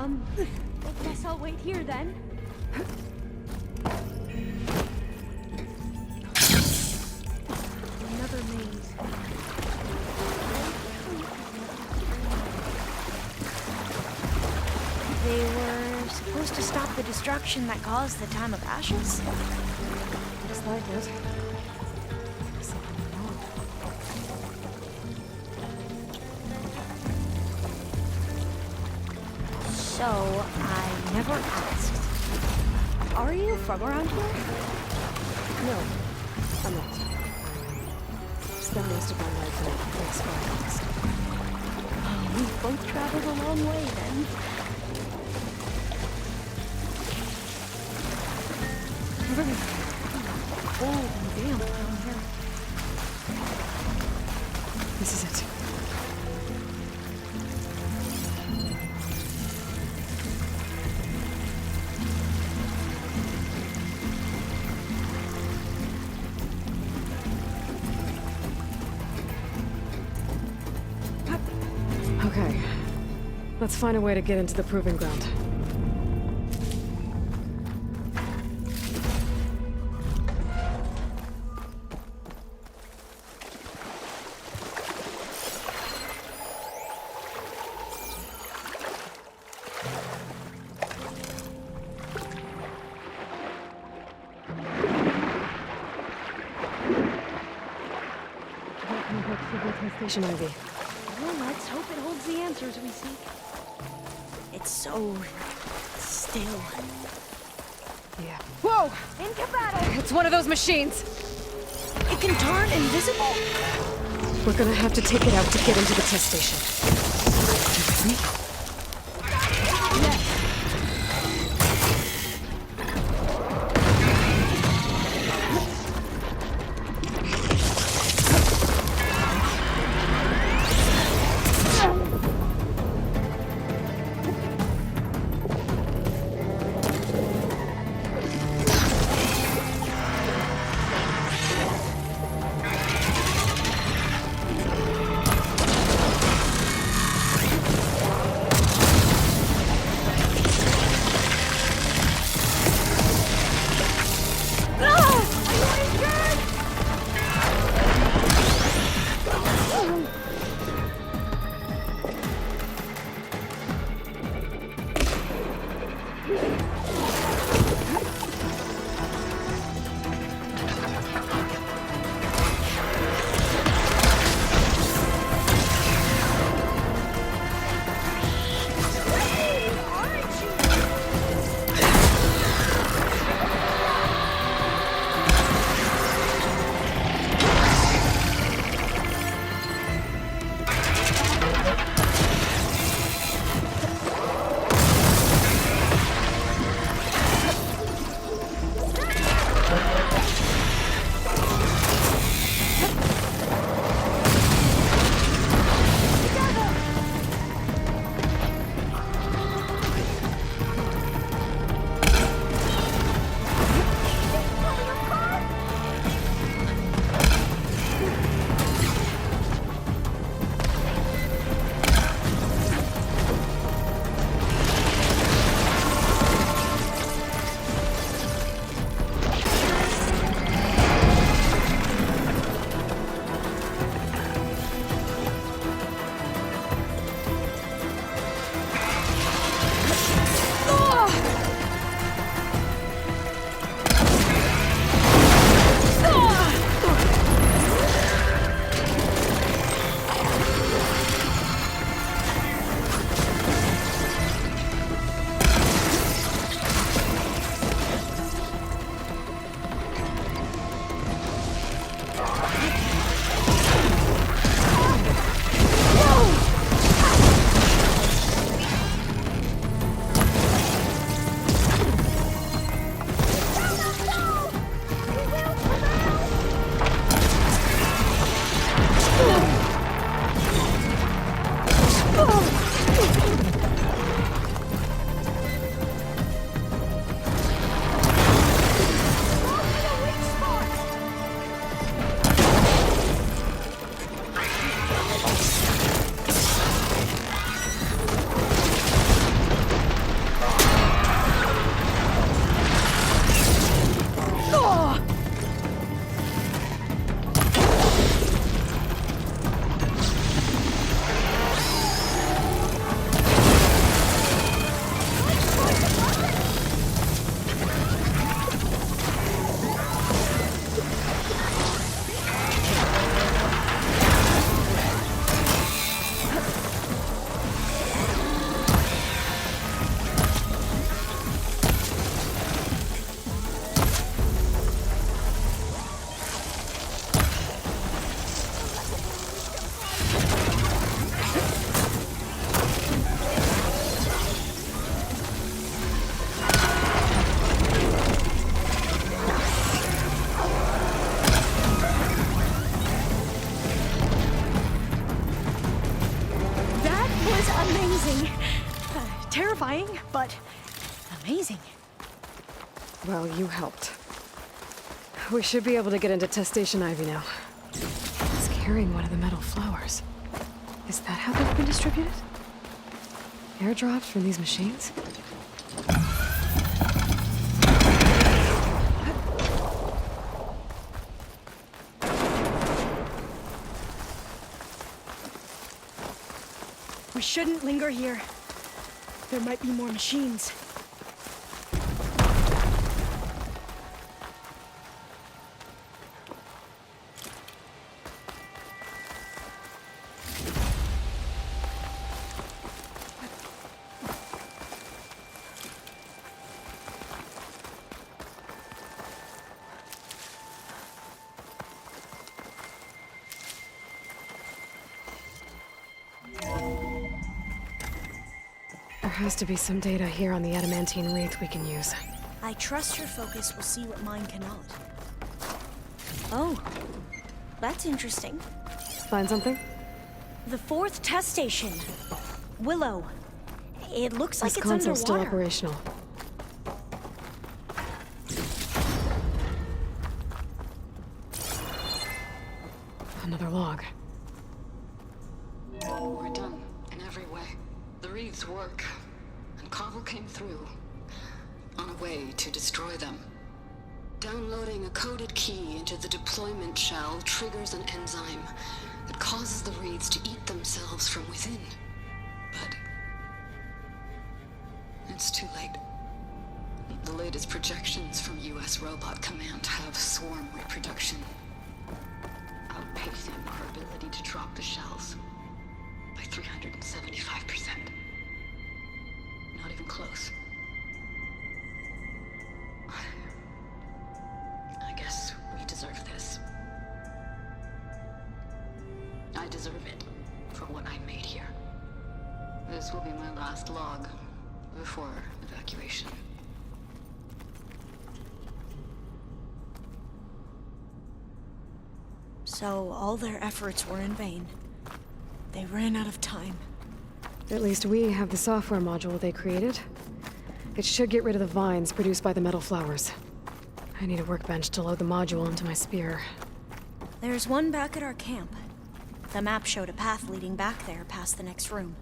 I guess I'll wait here then. Another maze. They were supposed to stop the destruction that caused the Time of Ashes? Looks like it. Something wrong. So, I never asked. Are you from around here? No, I'm not. I spent most of my life in a place forest. We've both traveled a long way then. Cold and damp down here. This is it. Okay. Let's find a way to get into the proving ground. Station Ivy. Well, let's hope it holds the answers we seek. It's so still. Yeah. Whoa! Into battle! It's one of those machines! It can turn invisible! We're gonna have to take it out to get into the test station. You with me? was amazing. Terrifying, but amazing. Well, you helped. We should be able to get into test station Ivy now. It's carrying one of the metal flowers. Is that how they've been distributed? Airdrops from these machines? We shouldn't linger here. There might be more machines. There has to be some data here on the adamantine wreath we can use. I trust your focus will see what mine cannot. Oh, that's interesting. Find something? The 4th test station. Willow. It looks like This it's console's still underwater. operational. Another log. We're done, in every way. The wreaths work, and Cobble came through, on a way to destroy them. Downloading a coded key into the deployment shell triggers an enzyme that causes the wreaths to eat themselves from within. But it's too late. The latest projections from US Robot Command have swarm reproduction, outpacing our ability to drop the shells by 375%. Not even close. I guess we deserve this. I deserve it for what I made here. This will be my last log before evacuation. So all their efforts were in vain. They ran out of time. At least we have the software module they created. It should get rid of the vines produced by the metal flowers. I need a workbench to load the module into my spear. There's one back at our camp. The map showed a path leading back there past the next room.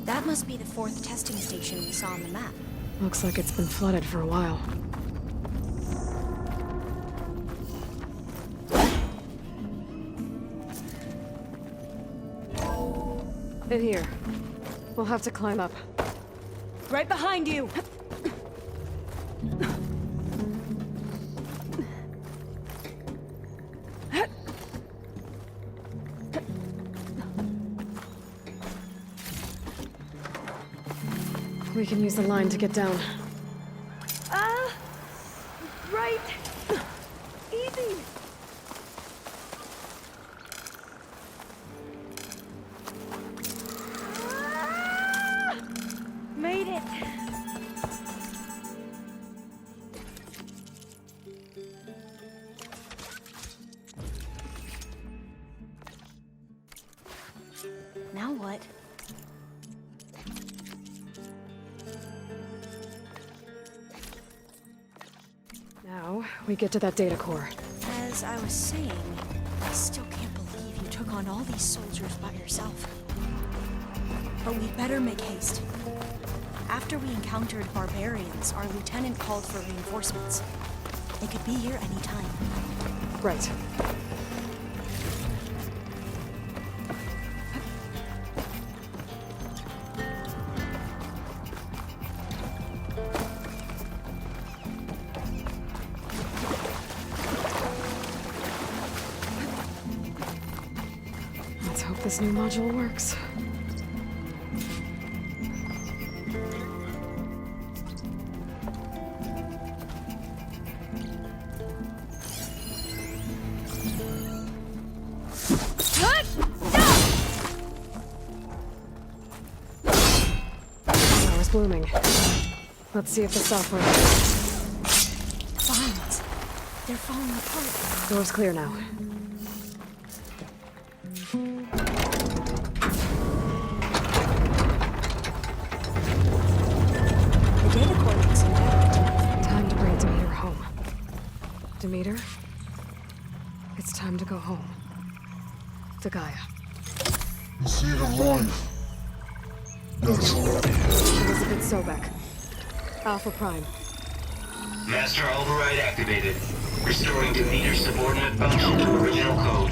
That must be the 4th testing station we saw on the map. Looks like it's been flooded for a while. In here. We'll have to climb up. Right behind you! We can use the line to get down. Right! Easy! Made it! Now what? Now, we get to that data core. As I was saying, I still can't believe you took on all these soldiers by yourself. But we'd better make haste. After we encountered barbarians, our lieutenant called for reinforcements. They could be here any time. Right. Let's hope this new module works. blooming. Let's see if the software... Vines. They're falling apart. Door's clear now. The data core looks intact. Time to bring Demeter home. Demeter? It's time to go home. To Gaia. The seed of life. That's right. Elizabeth Sobek. Alpha Prime. Master override activated. Restoring Demeter's subordinate function to original code.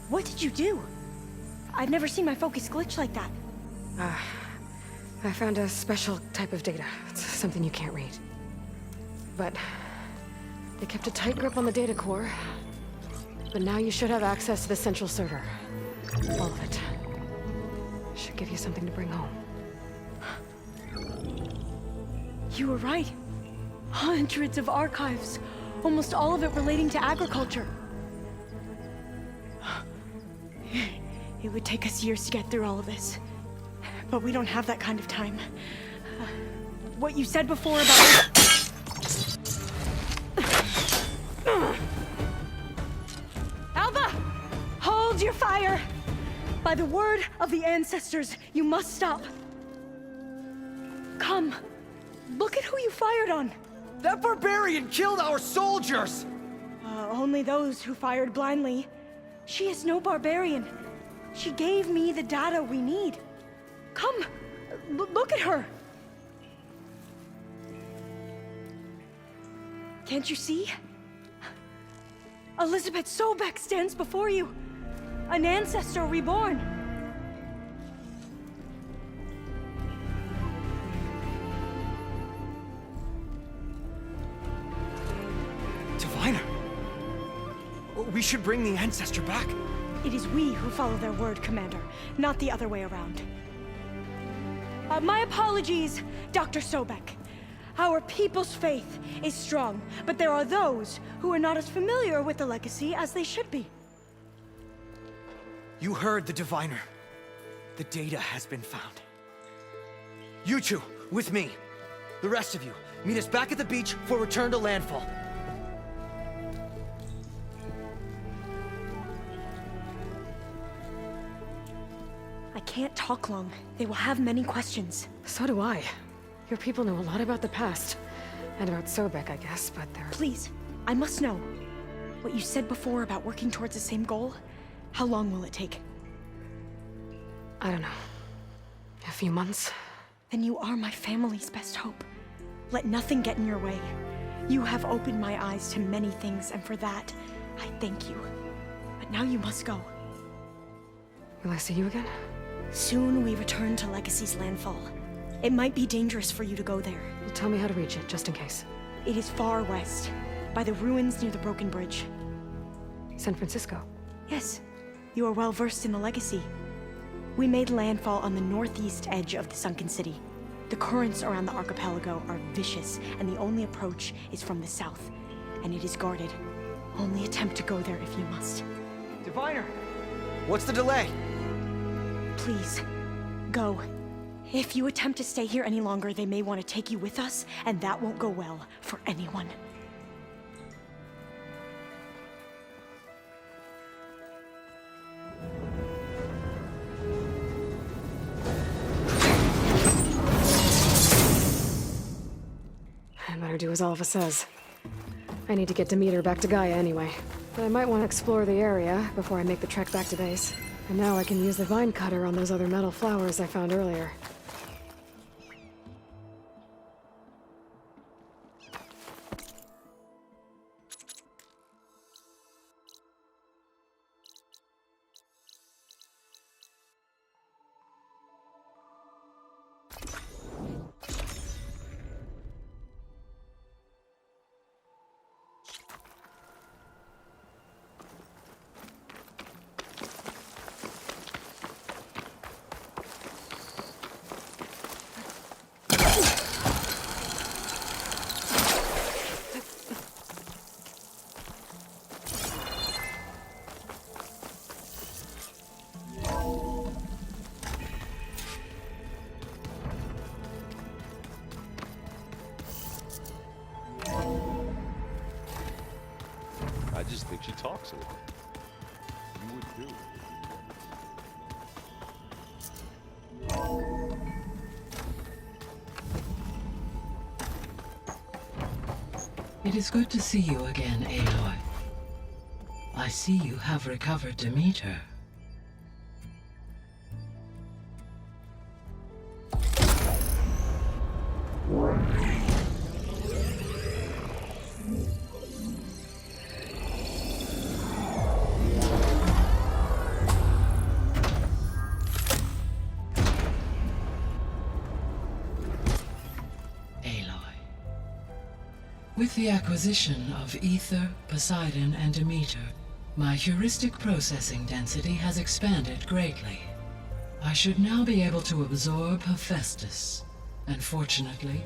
What did you do? I've never seen my focus glitch like that. I found a special type of data. It's something you can't read. But they kept a tight grip on the data core. But now you should have access to the central server. All of it. Should give you something to bring home. You were right. Hundreds of archives. Almost all of it relating to agriculture. It would take us years to get through all of this. But we don't have that kind of time. What you said before about... Alva! Hold your fire! By the word of the ancestors, you must stop. Come. Look at who you fired on. That barbarian killed our soldiers! Only those who fired blindly. She is no barbarian. She gave me the data we need. Come, look at her. Can't you see? Elizabeth Sobek stands before you. An ancestor reborn. Diviner! We should bring the ancestor back. It is we who follow their word, Commander, not the other way around. My apologies, Dr. Sobek. Our people's faith is strong, but there are those who are not as familiar with the legacy as they should be. You heard the diviner. The data has been found. You two, with me. The rest of you, meet us back at the beach for return to landfall. I can't talk long. They will have many questions. So do I. Your people know a lot about the past. And about Sobek, I guess, but they're... Please, I must know. What you said before about working towards the same goal, how long will it take? I don't know. A few months? Then you are my family's best hope. Let nothing get in your way. You have opened my eyes to many things, and for that, I thank you. But now you must go. Will I see you again? Soon we return to Legacy's landfall. It might be dangerous for you to go there. Well, tell me how to reach it, just in case. It is far west, by the ruins near the broken bridge. San Francisco? Yes, you are well versed in the Legacy. We made landfall on the northeast edge of the sunken city. The currents around the archipelago are vicious, and the only approach is from the south, and it is guarded. Only attempt to go there if you must. Diviner! What's the delay? Please, go. If you attempt to stay here any longer, they may want to take you with us, and that won't go well for anyone. I better do as Alva says. I need to get Demeter back to Gaia anyway. But I might want to explore the area before I make the trek back to base. And now I can use the vine cutter on those other metal flowers I found earlier. think she talks a lot. You would too. It is good to see you again, Aloy. I see you have recovered Demeter. With the acquisition of Ether, Poseidon, and Demeter, my heuristic processing density has expanded greatly. I should now be able to absorb Hephaestus, and fortunately,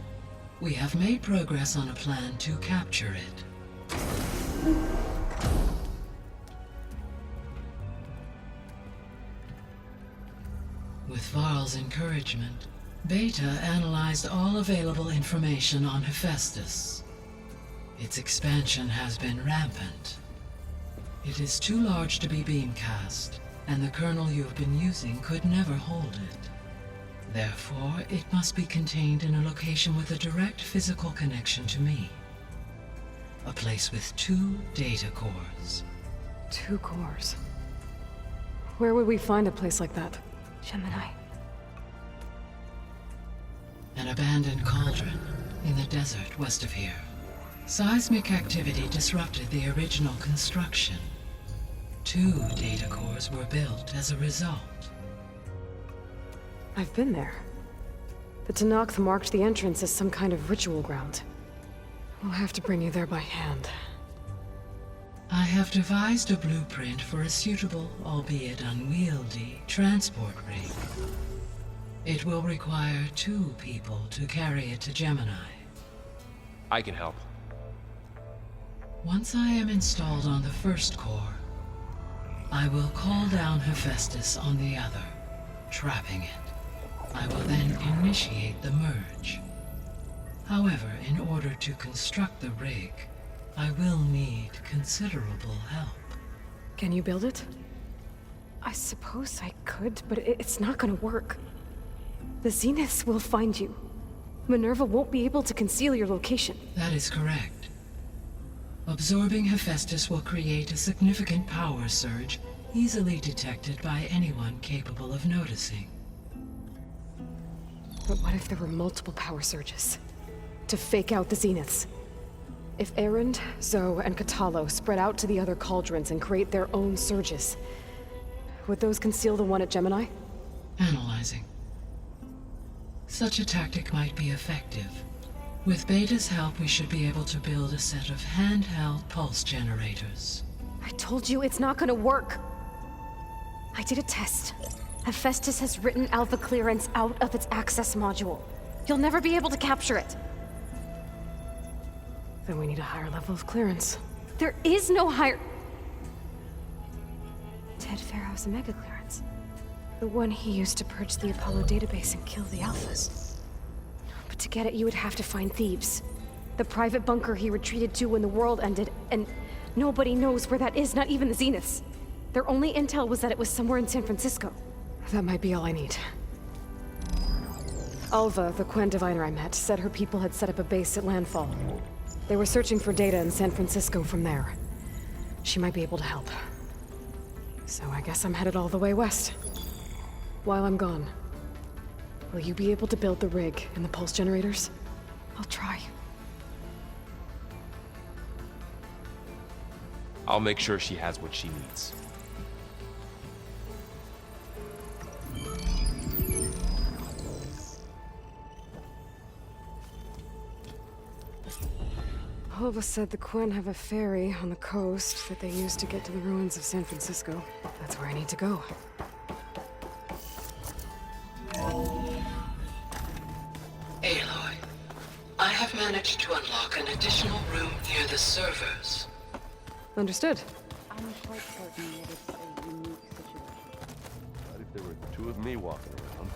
we have made progress on a plan to capture it. With Varl's encouragement, Beta analyzed all available information on Hephaestus. Its expansion has been rampant. It is too large to be beamcast, and the kernel you have been using could never hold it. Therefore, it must be contained in a location with a direct physical connection to me. A place with 2 data cores. 2 cores? Where would we find a place like that? Gemini. An abandoned cauldron in the desert west of here. Seismic activity disrupted the original construction. 2 data cores were built as a result. I've been there. The Tenakth marked the entrance as some kind of ritual ground. We'll have to bring you there by hand. I have devised a blueprint for a suitable, albeit unwieldy, transport rig. It will require 2 people to carry it to Gemini. I can help. Once I am installed on the first core, I will call down Hephaestus on the other, trapping it. I will then initiate the merge. However, in order to construct the rig, I will need considerable help. Can you build it? I suppose I could, but it's not gonna work. The Zeniths will find you. Minerva won't be able to conceal your location. That is correct. Absorbing Hephaestus will create a significant power surge, easily detected by anyone capable of noticing. But what if there were multiple power surges? To fake out the Zeniths? If Erend, Zoe, and Katalo spread out to the other cauldrons and create their own surges, would those conceal the one at Gemini? Analyzing. Such a tactic might be effective. With Beta's help, we should be able to build a set of handheld pulse generators. I told you it's not gonna work! I did a test. Hephaestus has written Alpha clearance out of its access module. You'll never be able to capture it. Then we need a higher level of clearance. There is no higher... Ted Pharaoh's Omega clearance. The one he used to purge the Apollo database and kill the Alphas. But to get it, you would have to find Thebes. The private bunker he retreated to when the world ended, and nobody knows where that is, not even the Zeniths. Their only intel was that it was somewhere in San Francisco. That might be all I need. Alva, the Quen diviner I met, said her people had set up a base at landfall. They were searching for data in San Francisco from there. She might be able to help. So I guess I'm headed all the way west. While I'm gone, will you be able to build the rig and the pulse generators? I'll try. I'll make sure she has what she needs. Alva said the Quen have a ferry on the coast that they use to get to the ruins of San Francisco. That's where I need to go. Aloy, I have managed to unlock an additional room near the servers. Understood. I'm quite certain that it's a unique situation. But if there were 2 of me walking around,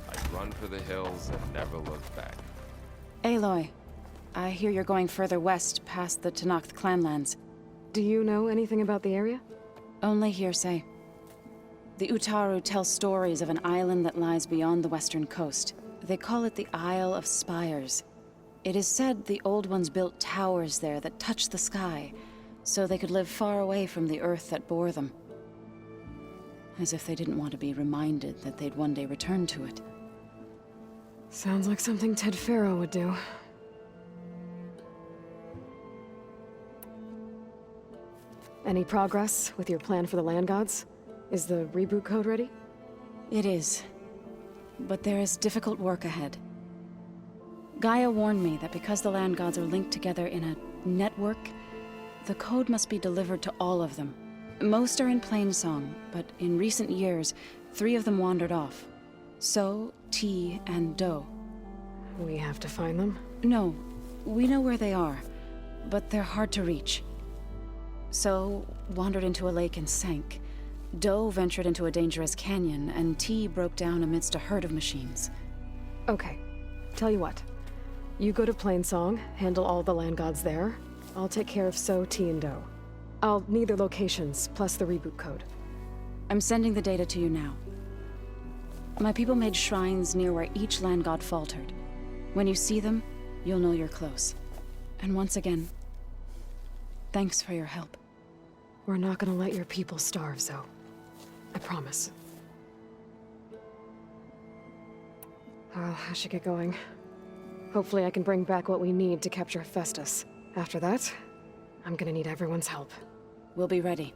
I'd run for the hills and never look back. Aloy, I hear you're going further west past the Tenakth clanlands. Do you know anything about the area? Only hearsay. The Utaru tell stories of an island that lies beyond the western coast. They call it the Isle of Spires. It is said the Old Ones built towers there that touch the sky, so they could live far away from the earth that bore them. As if they didn't want to be reminded that they'd one day return to it. Sounds like something Ted Faro would do. Any progress with your plan for the land gods? Is the reboot code ready? It is. But there is difficult work ahead. Gaia warned me that because the land gods are linked together in a network, the code must be delivered to all of them. Most are in Plainsong, but in recent years, 3 of them wandered off. So, T, and Do. We have to find them? No, we know where they are, but they're hard to reach. So, wandered into a lake and sank. Do ventured into a dangerous canyon, and T broke down amidst a herd of machines. Okay. Tell you what. You go to Plainsong, handle all the land gods there. I'll take care of So, T, and Do. I'll need their locations, plus the reboot code. I'm sending the data to you now. My people made shrines near where each land god faltered. When you see them, you'll know you're close. And once again, thanks for your help. We're not gonna let your people starve, Zoe. I promise. Well, I should get going. Hopefully I can bring back what we need to capture Festus. After that, I'm gonna need everyone's help. We'll be ready.